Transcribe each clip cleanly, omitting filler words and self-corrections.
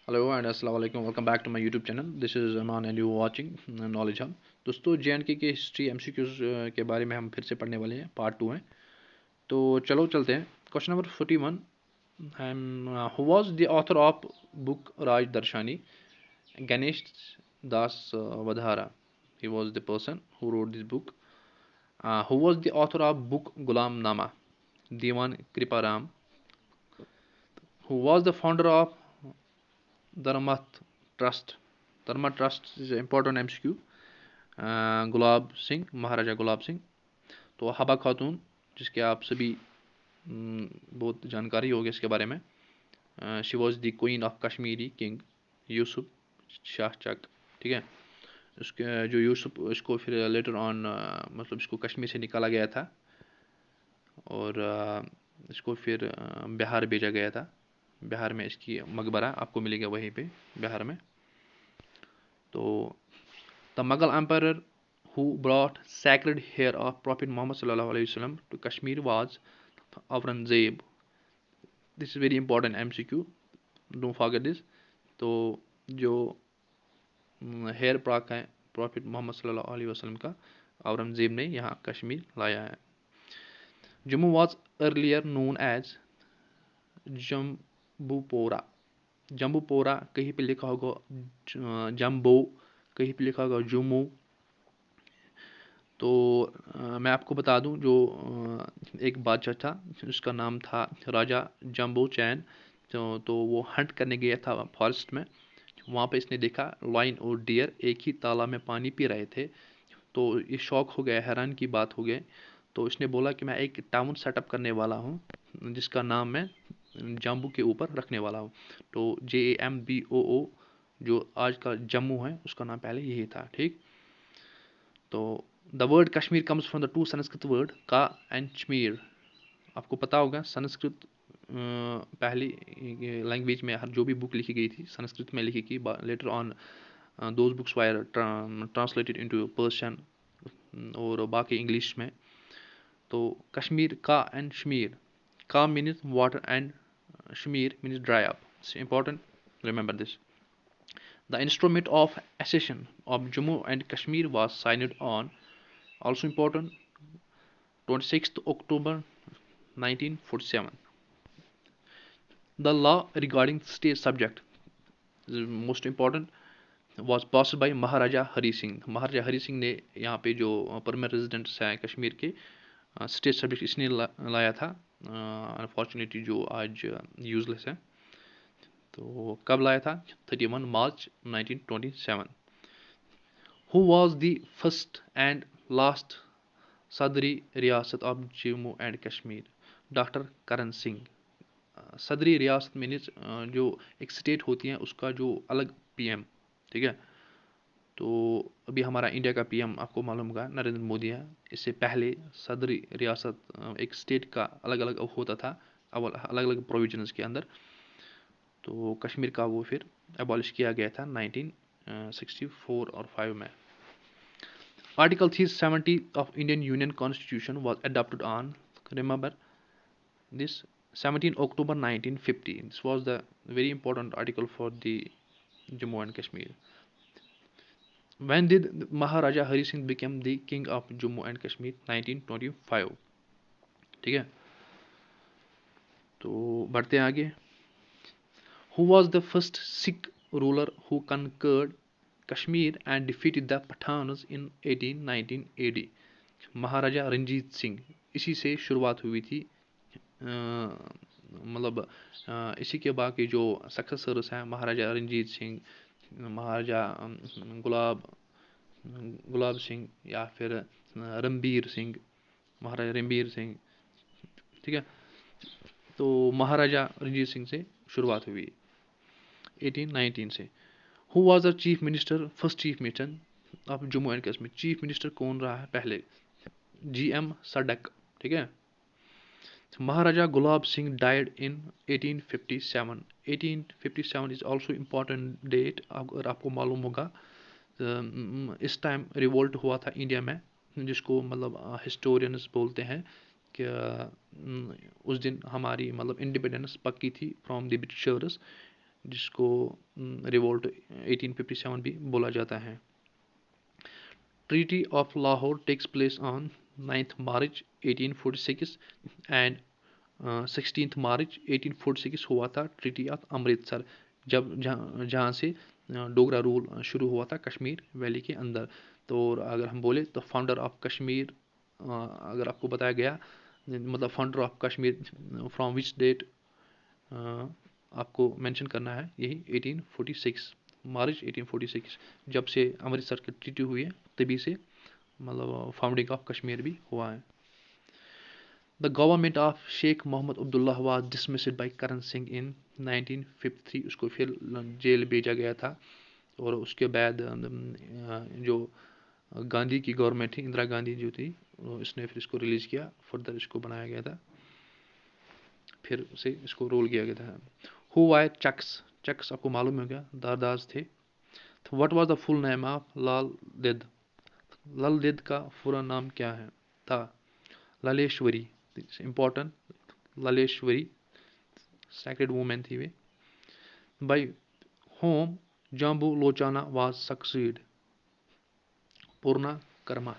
Hello and अस्सलाम वालेकुम, welcome back to my YouTube channel. This is Aman and you watching knowledge hub. दोस्तों, J के history MCQs के बारे में हम फिर से पढ़ने वाले हैं, पार्ट 2 है। तो चलो चलते हैं। Question number 41, who was the author of book Raj Darshani? Ganesh Das Wadhera, he was the person who wrote this book. Who was the author of book Gulam Nama? Diwan Kriparam. Who was the founder of Dharmarth trust? Dharma trust is important MCQ। Gulab Singh, Maharaja Gulab Singh. तो हबा खातून, जिसके आप सभी बहुत जानकारी होगी इसके बारे में। She was the queen of Kashmiri king Yusuf Shah Chak. ठीक है। उसके जो यूसुफ, इसको फिर लेटर ऑन मतलब इसको कश्मीर से निकाला गया था और इसको फिर बिहार भेजा गया था। बिहार में इसकी मकबरा आपको मिलेगा वहीं पे बिहार में। तो the Mughal empire who brought sacred hair of Prophet Muhammad sallallahu alaihi wasallam to Kashmir was Aurangzeb. This is very important MCQ. Don't forget this. तो जो हेयर प्राक है प्रॉफिट मोहम्मद सल्लल्लाहु अलैहि वसल्लम का, औरंगजेब ने यहाँ कश्मीर लाया है। Jammu was earlier known as Jambupora. Jambupora, कहीं पे लिखा होगा जम्बो, कहीं पे लिखा होगा जम्मू। तो मैं आपको बता दूं, जो एक बादशाह था, उसका नाम था राजा जम्बो चैन। तो वो हंट करने गया था फॉरेस्ट में। वहाँ पे इसने देखा लाइन और डियर एक ही तालाब में पानी पी रहे थे। तो ये शौक हो गया, हैरान की बात हो गई। तो इसने बोला कि मैं एक टाउन सेटअप करने वाला हूँ, जिसका नाम मैं जम्बू के ऊपर रखने वाला हूँ। तो JAMBOO, जो आज का जम्मू है, उसका नाम पहले यही था। ठीक। तो the word Kashmir comes from the two Sanskrit word का एंड शमीर। आपको पता होगा संस्कृत पहली लैंग्वेज में हर जो भी बुक लिखी गई थी संस्कृत में लिखी गई। Later on those books wire translated into Persian और बाकी इंग्लिश में। तो कश्मीर का एंड शमीर, का means water and Shamir means dry up. It's important, remember this. The instrument of accession of Jammu and Kashmir was signed on, also important, 26th October 1947. The law regarding state subject, most important, was passed by महाराजा हरी सिंह। महाराजा हरी सिंह ने यहाँ पे जो permanent residents हैं कश्मीर के, state subject इसने लाया था। Unfortunately जो आज यूजलेस है। तो कब लाया था? 31 March 1927। Who was the first and last Sadri Riyasat of Jammu and Kashmir? Doctor Karan Singh. Sadri Riyasat means जो एक स्टेट होती है उसका जो अलग PM। ठीक है। तो अभी हमारा इंडिया का PM आपको मालूम होगा नरेंद्र मोदी है। इससे पहले सदरी रियासत एक स्टेट का अलग अलग होता था, अलग अलग प्रोविजंस के अंदर। तो कश्मीर का वो फिर एबॉलिश किया गया था 1964 और 5 में। Article 370 of Indian Union Constitution was adopted on, remember this, 17 October 1950. This was the very important article for the Jammu and Kashmir. When did Maharaja Hari Singh become the king of Jammu and Kashmir? 1925. ठीक है। तो बढ़ते हैं आगे। Who was the first Sikh ruler who conquered Kashmir and defeated the Pathans in 1819 AD? महाराजा रंजीत सिंह। इसी से शुरुआत हुई थी। मतलब इसी के बाकी जो सक्सेसर्स हैं, महाराजा रंजीत सिंह, महाराजा गुलाब गुलाब सिंह, या फिर रणबीर सिंह, महाराजा रणबीर सिंह। ठीक है। तो महाराजा रंजीत सिंह से शुरुआत हुई 1819 से। Who was the chief minister, first chief minister of Jammu and Kashmir? Chief minister कौन रहा है पहले? GM सडक। ठीक है। Maharaja Gulab Singh died in 1857. 1857 is also important date, अगर आपको मालूम होगा। इस टाइम रिवोल्ट हुआ था इंडिया में, जिसको मतलब हिस्टोरियंस बोलते हैं कि उस दिन हमारी मतलब इंडिपेंडेंस पक्की थी फ्रॉम द ब्रिटिशर्स। जिसको रिवोल्ट 1857 भी बोला जाता है। Treaty of Lahore takes place on 9th March 1846 and 16th March 1846 हुआ था ट्रीटी ऑफ अमृतसर, जब जहाँ से डोगरा रूल शुरू हुआ था कश्मीर वैली के अंदर। तो अगर हम बोले तो फाउंडर ऑफ कश्मीर, अगर आपको बताया गया मतलब founder of Kashmir from which date आपको मेंशन करना है, यही 1846 मार्च 1846, जब से अमृतसर की ट्रीटी हुई है तभी से मतलब फाउंडिंग ऑफ कश्मीर भी हुआ है। The government of Sheikh Mohammad Abdullah was dismissed by Karan Singh in 1953, उसको फिर जेल भेजा गया था। और उसके बाद जो गांधी की गवर्नमेंट थी, इंदिरा गांधी जो थी, इसने फिर इसको रिलीज़ किया, फर्दर इसको बनाया गया था, फिर से इसको रोल किया गया था। हु वायर चक्स, चक्स आपको मालूम होगा दारदाज थे। तो what was the full name of Lal Ded, Lal Ded का पूरा नाम क्या है था? Laleshwari, important, Laleshwari sacred women थी वे। By whom Jambu Lochana was succeed, Purna Karma.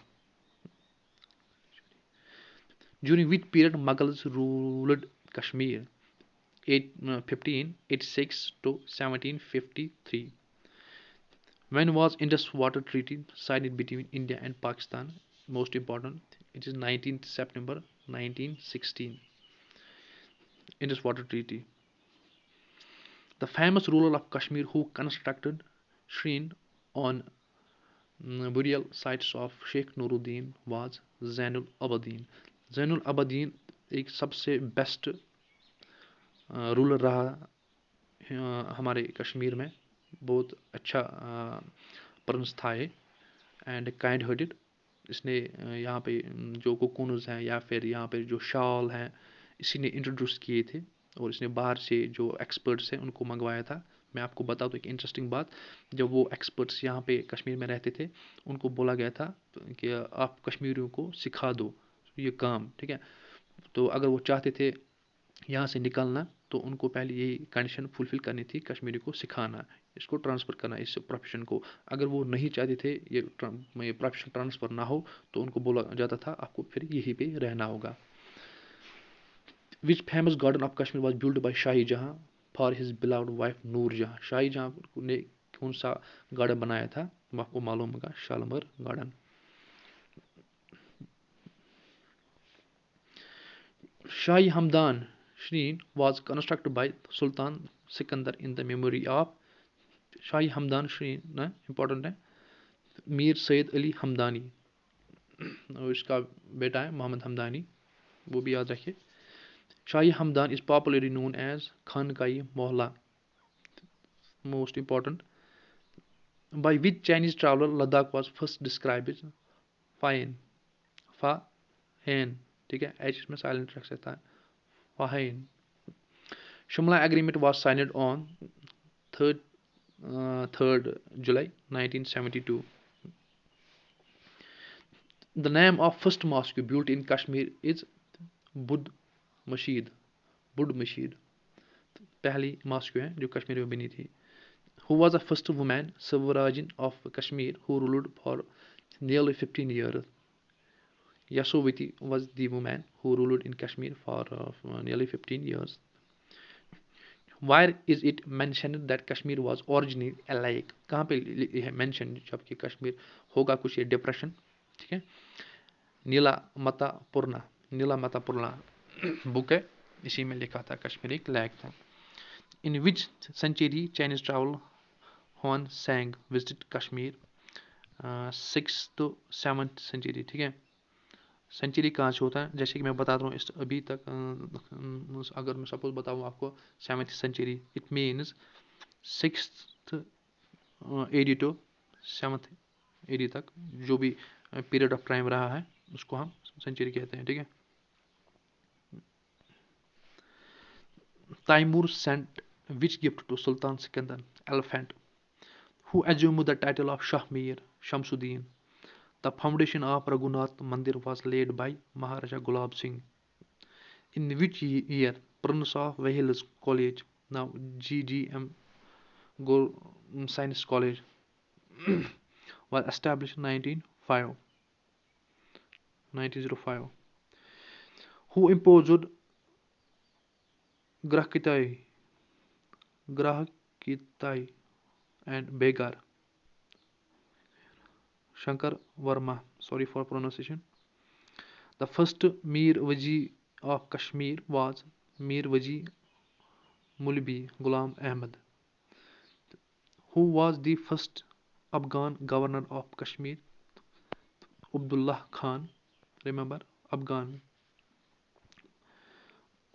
During which period Mughals ruled Kashmir? 1586 to 1753. When was Indus Water Treaty signed between India and Pakistan? Most important, it is 19th September 1916. Indus Water Treaty. The famous ruler of Kashmir who constructed shrine on burial sites of Sheikh Nuruddin was Zainul Abidin. Zainul Abidin एक सबसे best ruler रहा हमारे कश्मीर में, बहुत अच्छा person था ये, and kind hearted. इसने यहाँ पे जो कोकोनस हैं या फिर यहाँ पे जो शॉल हैं, इसी ने इंट्रोड्यूस किए थे, और इसने बाहर से जो एक्सपर्ट्स हैं उनको मंगवाया था। मैं आपको बता दूँ एक इंटरेस्टिंग बात, जब वो एक्सपर्ट्स यहाँ पे कश्मीर में रहते थे, उनको बोला गया था कि आप कश्मीरियों को सिखा दो ये काम, ठीक है। तो अगर वो चाहते थे यहाँ से निकलना, तो उनको पहले यही कंडीशन फुलफिल करनी थी, कश्मीरी को सिखाना, इसको ट्रांसफ़र करना, इस प्रोफेशन को। अगर वो नहीं चाहते थे ये प्रोफेशन ट्रांसफ़र ना हो, तो उनको बोला जाता था आपको फिर यहीं पे रहना होगा। Which famous garden of Kashmir was build by Shahi Jahan for his beloved wife Noor Jahan? Shahi जहाँ ने कौन सा गार्डन बनाया था? आपको मालूम होगा, शालमर garden. Shahi Hamdan Shrine was constructed by Sultan Sikandar in the memory of Shahi Hamdan Shrine, ना important है, मीर सैयद अली हमदानी, और इसका बेटा है मोहम्मद हमदानी, वो भी याद रखिए। शाही Hamdan is popularly known as खानकाई मोहल्ला, most important. By which Chinese traveler Ladakh was first described? Fine, फा हैन, ठीक है, एच इसमें साइलेंट रख सकता है, fine. Shimla Agreement was signed on 3rd 3rd July 1972. The name of first mosque built in Kashmir is Buddh Masjid. Buddh Masjid पहली mosque है जो कश्मीर में बनी थी। Who was the first woman sovereign of Kashmir who ruled for nearly 15 years? Yasovati was the woman who ruled in Kashmir for nearly 15 years. Where is it mentioned that Kashmir was originally a lake? कहाँ पे है mention, जबकि कश्मीर होगा कुछ ये depression, ठीक है। नीला मता पुरना, नीला मता पुरना बुक है, इसी में लिखा था कश्मीर एक लैक था। In which century Chinese travel Hiuen Tsang visit Kashmir? 6th to 7th century, ठीक है। सेंचुरी कहाँ से होता है, जैसे कि मैं बता रहा हूँ, इस अभी तक अगर मैं सपोज बताऊँ आपको 7th century, it means 6th AD to 7th AD तक जो भी पीरियड ऑफ टाइम रहा है उसको हम सेंचुरी कहते हैं, ठीक है। Taimur sent which gift to Sultan Sikandar? Elephant. Who assumed the title of Shah Mir Shamsuddin? The foundation of Raghunath Mandir was laid by Maharaja Gulab Singh. In which year Prince of Wales College, now GGM Science College was established in 1905. Who imposed Grahkitai, Grahkitai and Begar? Shankar Verma. Sorry for pronunciation. The first Mir Waji of Kashmir was Mir Waji Mulbi Ghulam Ahmad. Who was the first Afghan governor of Kashmir? Abdullah Khan. Remember, Afghan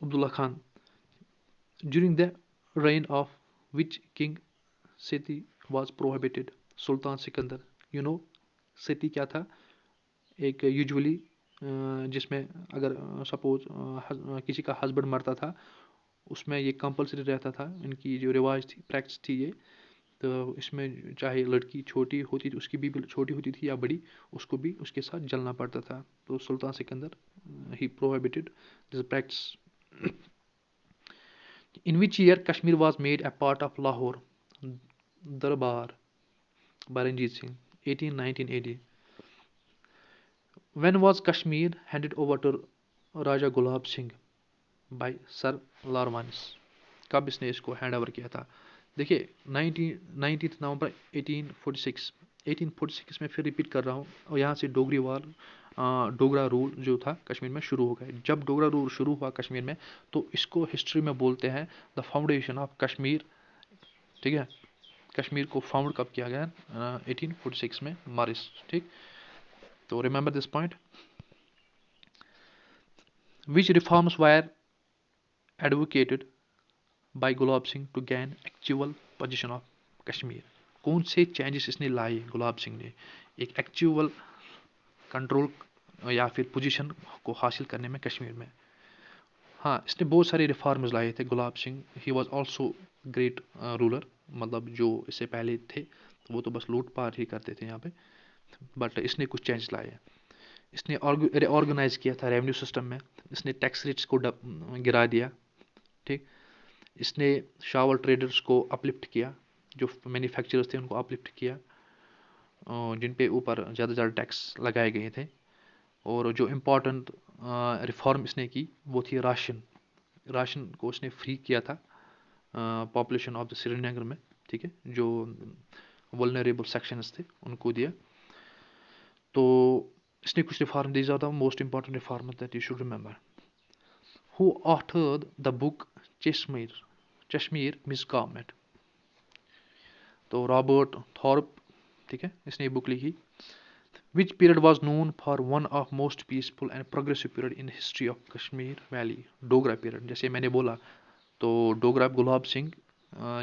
Abdullah Khan. During the reign of which king sati was prohibited? Sultan Sikandar. You know, sati क्या था? एक usually जिसमें अगर suppose किसी का husband मरता था, उसमें ये कंपलसरी रहता था, इनकी जो रिवाज थी, प्रैक्टिस थी ये। तो इसमें चाहे लड़की छोटी होती थी, उसकी भी छोटी होती थी या बड़ी, उसको भी उसके साथ जलना पड़ता था। तो Sultan Sikandar he prohibited this practice. In which year Kashmir was made a part of Lahore Darbar by Ranjit Singh? 1819 AD. When was Kashmir handed over to Raja Gulab Singh by Sir Lawrence? कब इसने इसको hand over किया था? देखिए 19 नवंबर 1846 में फिर repeat कर रहा हूँ, और यहाँ से डोगरा रूल जो था कश्मीर में शुरू हो गया। जब डोगरा रूल शुरू हुआ कश्मीर में, तो इसको हिस्ट्री में बोलते हैं द फाउंडेशन ऑफ कश्मीर। ठीक है, कश्मीर को फाउंड कब किया गया? 1846 में, मारिस। ठीक, तो remember this point. Which reforms were advocated by Gulab Singh to gain actual position of Kashmir? कौन से चेंजेस इसने लाए गुलाब सिंह ने एक एक्चुअल कंट्रोल या फिर पोजीशन को हासिल करने में कश्मीर में? हाँ, इसने बहुत सारे रिफॉर्म्स लाए थे Gulab Singh. He was also great ruler, मतलब जो इससे पहले थे वो तो बस लूट पाट ही करते थे यहाँ पे, बट इसने कुछ चेंज लाए। इसने ऑर्गेनाइज किया था रेवेन्यू सिस्टम में, इसने टैक्स रेट्स को गिरा दिया। ठीक, इसने शावर ट्रेडर्स को अपलिफ्ट किया, जो मैन्युफैक्चरर्स थे उनको अपलिफ्ट किया, जिन पे ऊपर ज़्यादा ज़्यादा टैक्स लगाए गए थे। और जो इम्पोर्टेंट रिफॉर्म इसने की वो थी राशन को इसने फ्री किया था पॉपुलेशन ऑफ द श्रीनगर में। ठीक है, जो वल्नरेबल सेक्शंस थे उनको दिया। तो इसने कुछ reform, these are the most important reform that you should remember. Who authored the book Kashmir misgovernment? तो रॉबर्ट थॉर्प, ठीक है, इसने ये बुक लिखी। Which period was known for one of most peaceful and progressive period in history of Kashmir valley? Dogra period. जैसे मैंने बोला, तो डोगरा गुलाब सिंह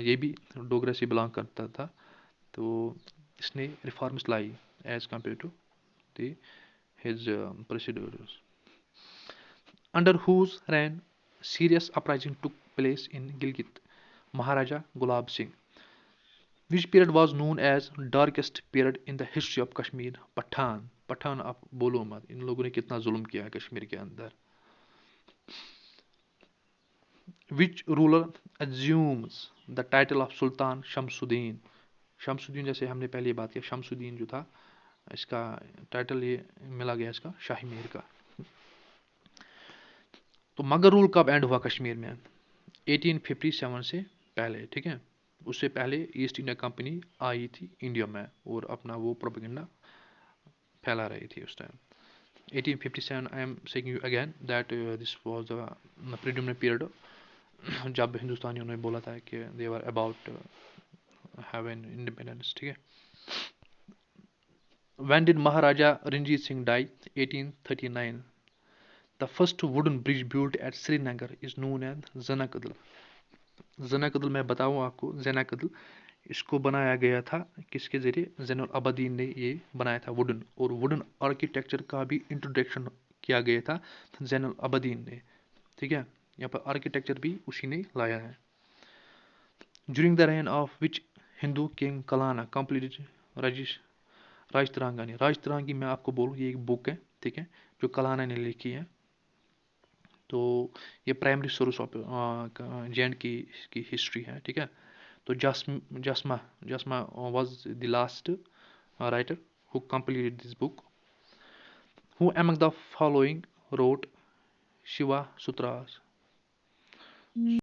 ये भी डोगरा से बिलोंग करता था, तो इसने रिफॉर्म्स लाई as compare to the his presidents. Under whose reign serious uprising took place in Gilgit? Maharaja Gulab Singh. Which period was known as darkest period in the history of Kashmir? Pathan आप बोलो मत, इन लोगों ने कितना जुल्म किया है कश्मीर के अंदर। Which ruler assumes the title of Sultan Shamsuddin? Shamsuddin, जैसे हमने पहले बात किया, शमसुद्दीन जो था, इसका टाइटल ये मिला गया इसका शाही मीर का। तो मगर रूल कब एंड हुआ कश्मीर में? 1857 से पहले। ठीक है, उससे पहले ईस्ट इंडिया कंपनी आई थी इंडिया में और अपना वो प्रोपेगेंडा फैला रही थी उस time. 1857, I am saying you again that this was the predominant period जब हिंदुस्तानियों ने बोला था कि दे were about have an independence. ठीक है। When did Maharaja Ranjit Singh die? 1839. The first wooden bridge built at Srinagar is known as Zanakadal. जनकदल मैं बताऊँ आपको, जनकदल इसको बनाया गया था किसके ज़रिए? ज़ैनुल अबदीन ने ये बनाया था वुडन, और वुडन आर्किटेक्चर का भी इंट्रोडक्शन किया गया था ज़ैनुल अबदीन ने। ठीक है, यहाँ पर आर्किटेक्चर भी उसी ने लाया है। During the reign of which Hindu king Kalhana completed Rajatarangini मैं आपको बोलूँ, ये एक बुक है, ठीक है, जो कलाना ने लिखी है। तो ये primary source of J and की हिस्ट्री है। ठीक है, तो Jasma was the last writer who completed this book. Who among the following wrote Shiva Sutras?